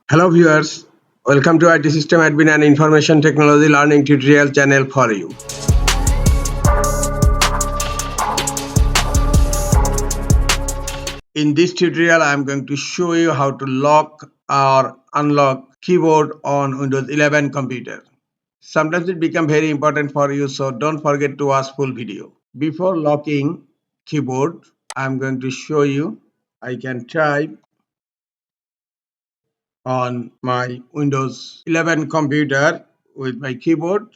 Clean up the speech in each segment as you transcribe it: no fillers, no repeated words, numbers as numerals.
Hello viewers, welcome to IT System Admin and Information Technology Learning Tutorial channel for you. In this tutorial, I am going to show you how to lock or unlock keyboard on Windows 11 computer. Sometimes it becomes very important for you, so don't forget to watch full video. Before locking keyboard, I am going to show you I can type on my Windows 11 computer with my keyboard.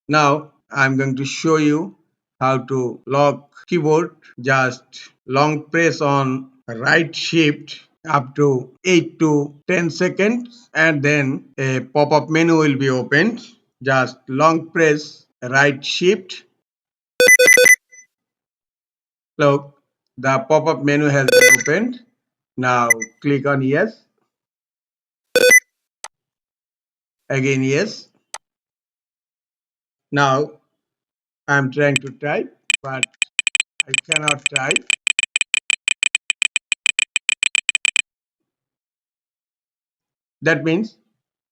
Now I'm going to show you how to lock keyboard. Just long press on right shift up to 8 to 10 seconds and then a pop-up menu will be opened. Just long press right shift. Look, the pop-up menu has been opened. Now click on yes. Again yes. Now I'm trying to type but I cannot type. That means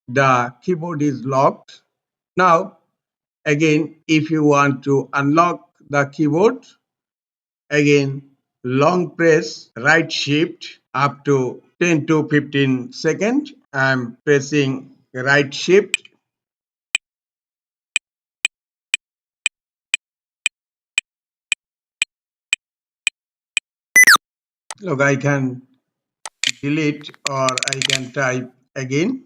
the keyboard is locked. Now again, if you want to unlock the keyboard, again long press right shift up to 10 to 15 seconds. I'm pressing right shift. Look, I can delete or I can type again.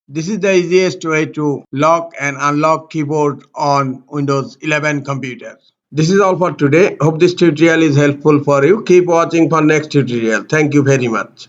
This is the easiest way to lock and unlock keyboard on Windows 11 computer. This is all for today. Hope this tutorial is helpful for you. Keep watching for next tutorial. Thank you very much.